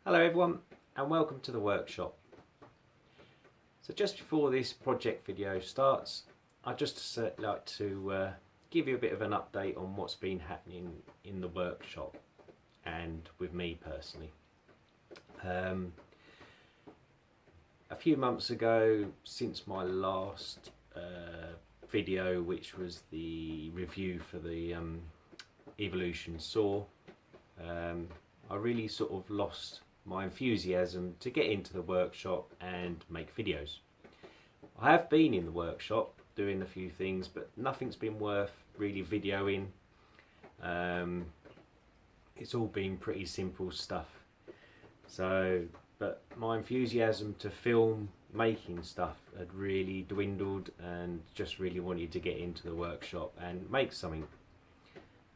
Hello everyone and welcome to the workshop. So just before this project video starts, I'd just like to give you a bit of an update on what's been happening in the workshop and with me personally. A few months ago, since my last video, which was the review for the Evolution saw, I really sort of lost my enthusiasm to get into the workshop and make videos. I have been in the workshop doing a few things, but nothing's been worth really videoing. It's all been pretty simple stuff. But my enthusiasm to film making stuff had really dwindled, and just really wanted to get into the workshop and make something.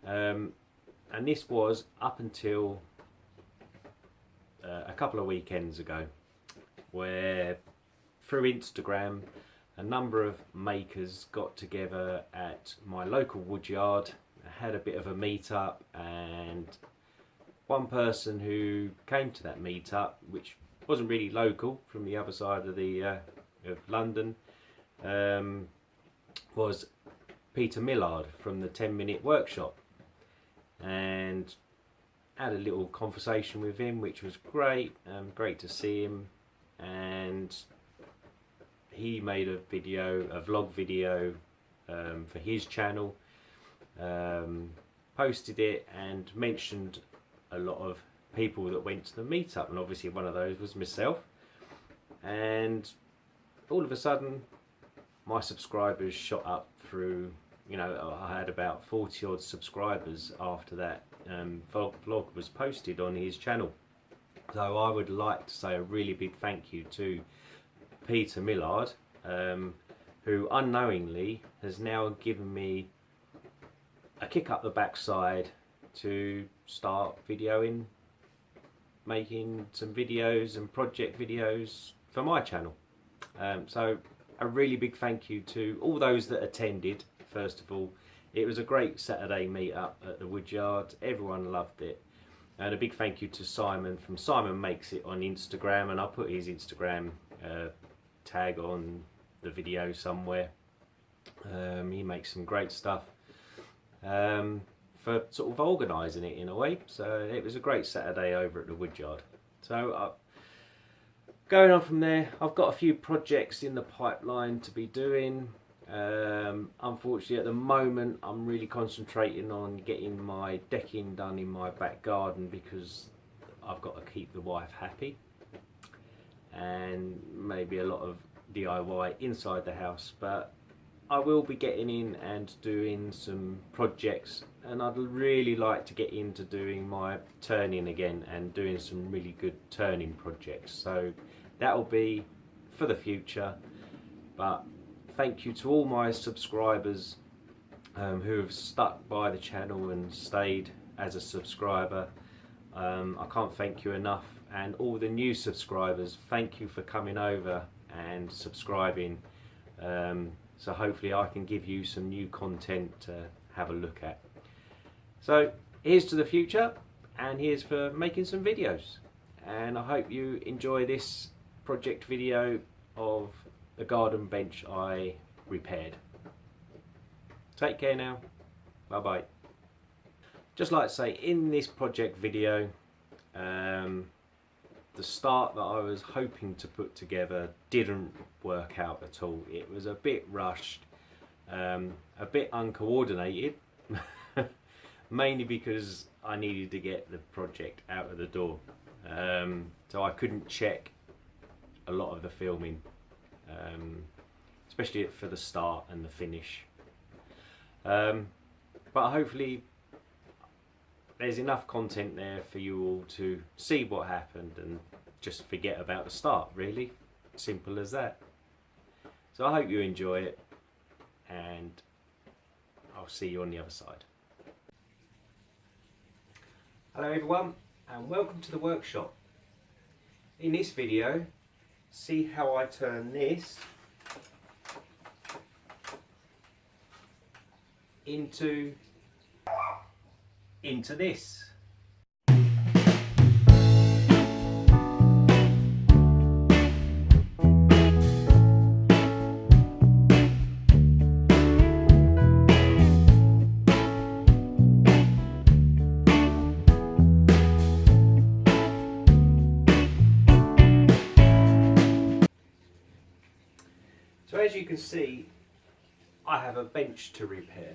And this was up until a couple of weekends ago, where through Instagram a number of makers got together at my local woodyard, had a bit of a meet-up, and one person who came to that meet-up, which wasn't really local, from the other side of of London, was Peter Millard from the 10-Minute Workshop, and had a little conversation with him, which was great. Great to see him, and he made a vlog video for his channel, posted it and mentioned a lot of people that went to the meetup, and obviously one of those was myself. And all of a sudden my subscribers shot up through, I had about 40 odd subscribers after that vlog was posted on his channel. So I would like to say a really big thank you to Peter Millard, who unknowingly has now given me a kick up the backside to start videoing, making some videos and project videos for my channel. So a really big thank you to all those that attended. First of all, it was a great Saturday meet up at the Woodyard. Everyone loved it. And a big thank you to Simon from Simon Makes It on Instagram, and I'll put his Instagram tag on the video somewhere. He makes some great stuff for sort of organising it in a way. So it was a great Saturday over at the Woodyard. So going on from there, I've got a few projects in the pipeline to be doing. Unfortunately at the moment I'm really concentrating on getting my decking done in my back garden, because I've got to keep the wife happy, and maybe a lot of DIY inside the house. But I will be getting in and doing some projects, and I'd really like to get into doing my turning again and doing some really good turning projects. So that will be for the future. But thank you to all my subscribers who have stuck by the channel and stayed as a subscriber. I can't thank you enough. And all the new subscribers, thank you for coming over and subscribing. So hopefully I can give you some new content to have a look at. So here's to the future, and here's for making some videos. And I hope you enjoy this project video of the garden bench I repaired. Take care now. Bye bye. Just like to say, in this project video, the start that I was hoping to put together didn't work out at all. It was a bit rushed, a bit uncoordinated, mainly because I needed to get the project out of the door. So I couldn't check a lot of the filming, especially for the start and the finish. But hopefully there's enough content there for you all to see what happened and just forget about the start, really. Simple as that. So I hope you enjoy it, and I'll see you on the other side. Hello everyone, and welcome to the workshop. In this video, see how I turn this into this. as you can see, I have a bench to repair.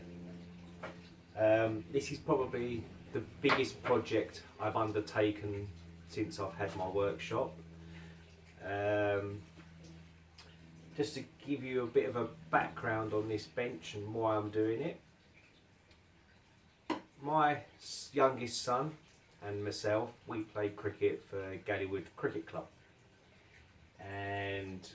This is probably the biggest project I've undertaken since I've had my workshop. Just to give you a bit of a background on this bench and why I'm doing it. My youngest son and myself, we played cricket for Gallywood Cricket Club, and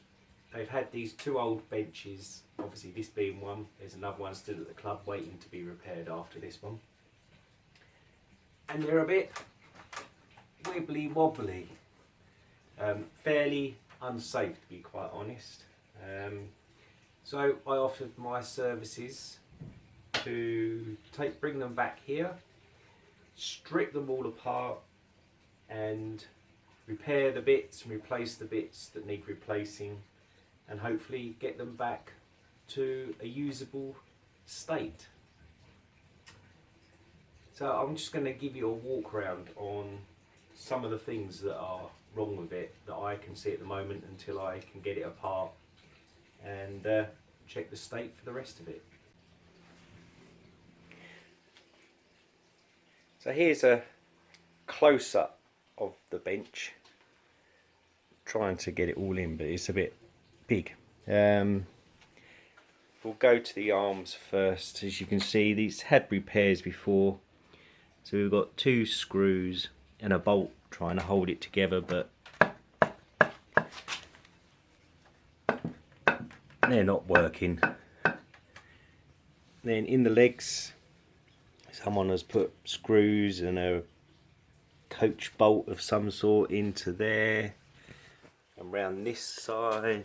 they've had these two old benches, obviously this being one, there's another one still at the club waiting to be repaired after this one, and they're a bit wibbly wobbly, fairly unsafe to be quite honest. So I offered my services to bring them back here, strip them all apart and repair the bits and replace the bits that need replacing, and hopefully get them back to a usable state. So I'm just going to give you a walk around on some of the things that are wrong with it that I can see at the moment until I can get it apart and check the state for the rest of it. So here's a close-up of the bench. Trying to get it all in, but it's a bit big. We'll go to the arms first. As you can see, these had repairs before. So we've got two screws and a bolt trying to hold it together, but they're not working. Then in the legs, someone has put screws and a coach bolt of some sort into there, and round this side.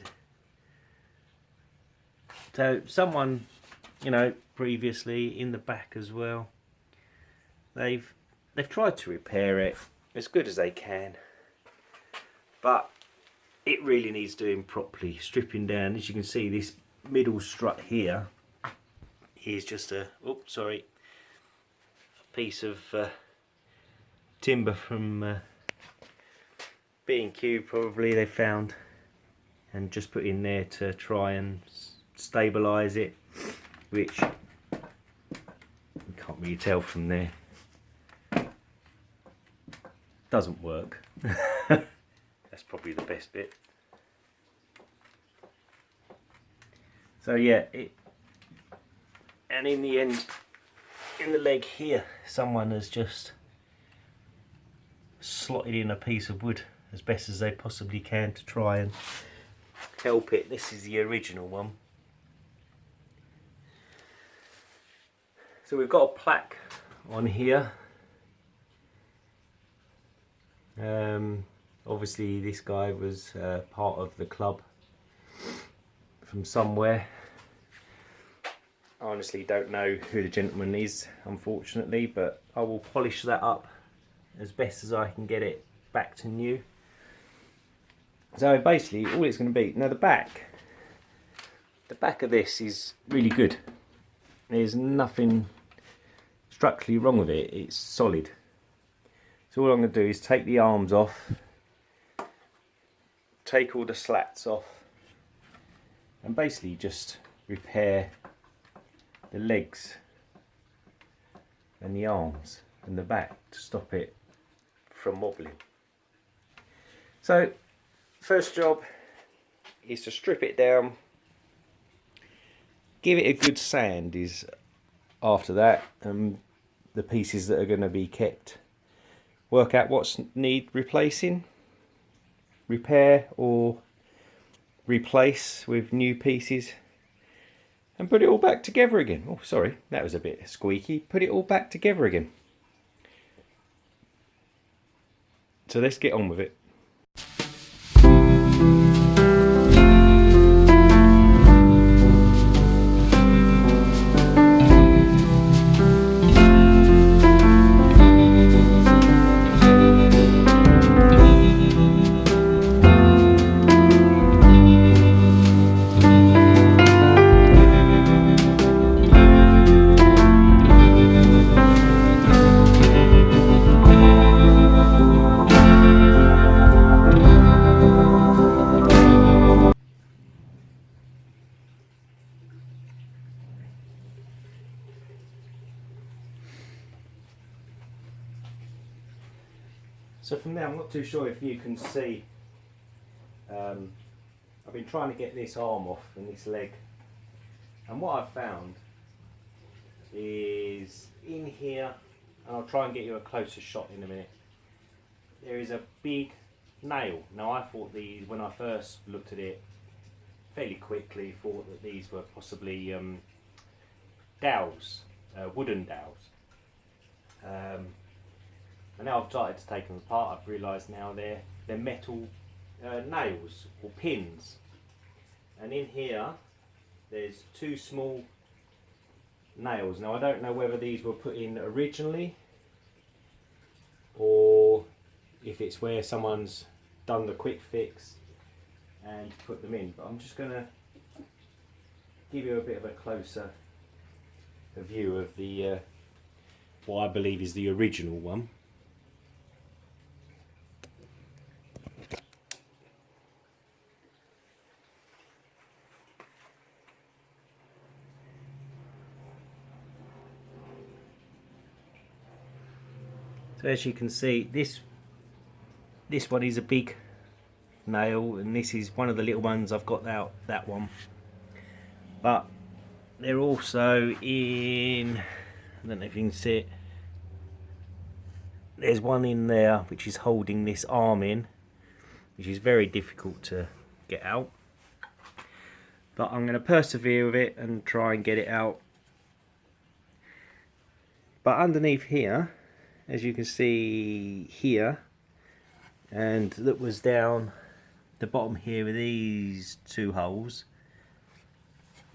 So someone, you know, previously in the back as well, they've tried to repair it as good as they can, but it really needs doing properly, stripping down. As you can see, this middle strut here is just a piece of timber from B&Q probably they found and just put in there to try and stabilise it, which you can't really tell from there doesn't work. That's probably the best bit. So yeah, and in the end, in the leg here, someone has just slotted in a piece of wood as best as they possibly can to try and help it. This is the original one. So we've got a plaque on here. Obviously this guy was part of the club from somewhere. I honestly don't know who the gentleman is, unfortunately, but I will polish that up as best as I can get it back to new. So basically all it's going to be, now the back of this is really good. There's nothing structurally wrong with it, it's solid. So all I'm going to do is take the arms off, take all the slats off, and basically just repair the legs and the arms and the back to stop it from wobbling. So first job is to strip it down, give it a good sand is after that, and the pieces that are going to be kept, work out what's need replacing, repair or replace with new pieces, and put it all back together again. Oh, sorry, that was a bit squeaky. Put it all back together again. So let's get on with it. now I'm not too sure if you can see, I've been trying to get this arm off and this leg, and what I've found is in here, and I'll try and get you a closer shot in a minute, there is a big nail. Now I thought these, when I first looked at it fairly quickly, thought that these were possibly dowels, wooden dowels. And now I've started to take them apart, I've realised now they're metal nails or pins. And in here there's two small nails. Now I don't know whether these were put in originally or if it's where someone's done the quick fix and put them in, but I'm just going to give you a bit of a closer view of the what I believe is the original one. So as you can see, this one is a big nail, and this is one of the little ones I've got out, that one. But they're also in, I don't know if you can see it, there's one in there which is holding this arm in, which is very difficult to get out. But I'm going to persevere with it and try and get it out. But underneath here, as you can see here, and that was down the bottom here with these two holes,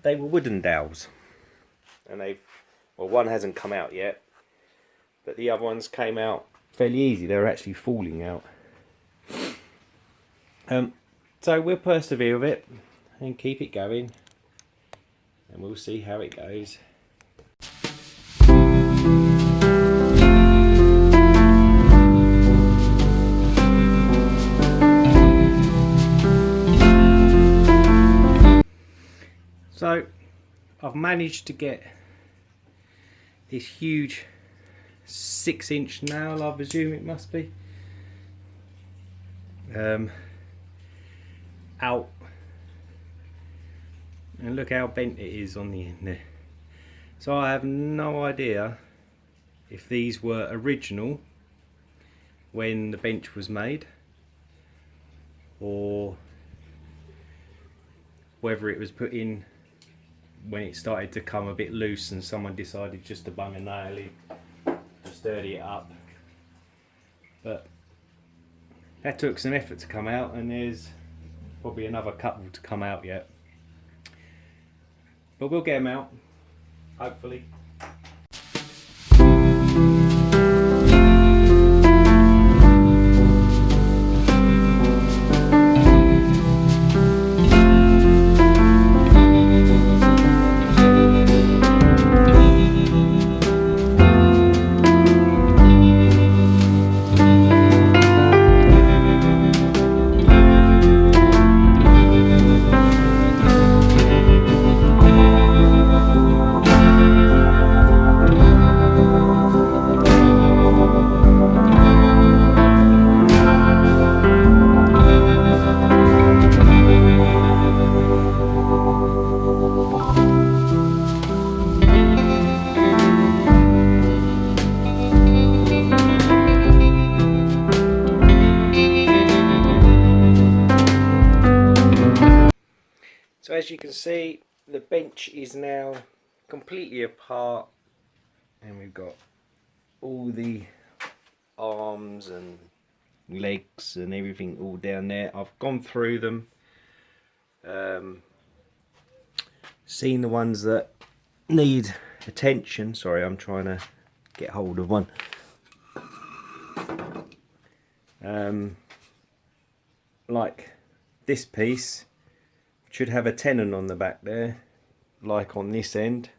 they were wooden dowels, and well, one hasn't come out yet, but the other ones came out fairly easy. They were actually falling out. So we'll persevere with it and keep it going, and we'll see how it goes. So I've managed to get this huge 6-inch nail, I presume it must be, out, and look how bent it is on the end there. So I have no idea if these were original when the bench was made, or whether it was put in when it started to come a bit loose and someone decided just to bung a nail in to sturdy it up. But that took some effort to come out, and there's probably another couple to come out yet. But we'll get them out, hopefully. So as you can see, the bench is now completely apart, and we've got all the arms and legs and everything all down there. I've gone through them, seen the ones that need attention. Sorry, I'm trying to get hold of one. Like this piece should have a tenon on the back there, like on this end,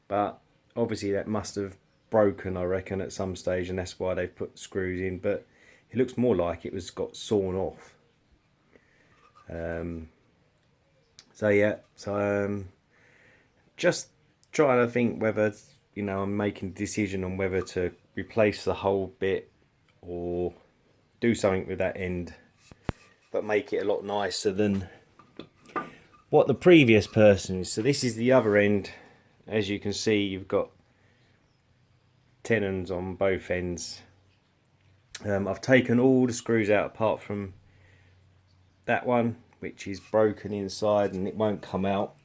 but obviously that must have broken, I reckon, at some stage, and that's why they've put screws in. But it looks more like it was got sawn off. So yeah, just trying to think whether, I'm making a decision on whether to replace the whole bit or do something with that end, but make it a lot nicer than what the previous person is. So this is the other end. As you can see, you've got tenons on both ends. I've taken all the screws out apart from that one, which is broken inside and it won't come out.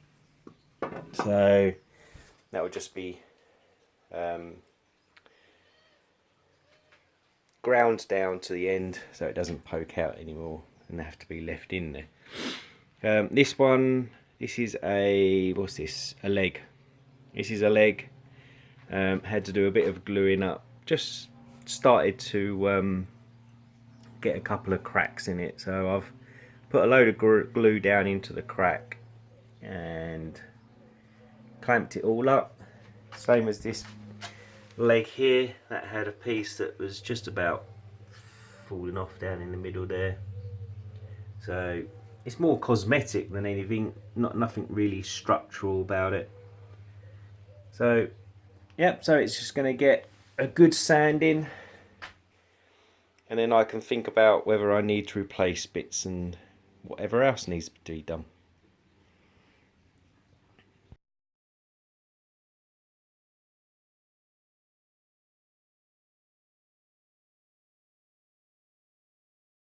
So that will just be ground down to the end so it doesn't poke out anymore and have to be left in there. This one, this is a, what's this? A leg. This is a leg. Had to do a bit of gluing up. Just started to get a couple of cracks in it, so I've put a load of glue down into the crack and clamped it all up. Same as this leg here, that had a piece that was just about falling off down in the middle there. So it's more cosmetic than anything, nothing really structural about it. So yep, so it's just going to get a good sanding, and then I can think about whether I need to replace bits and whatever else needs to be done.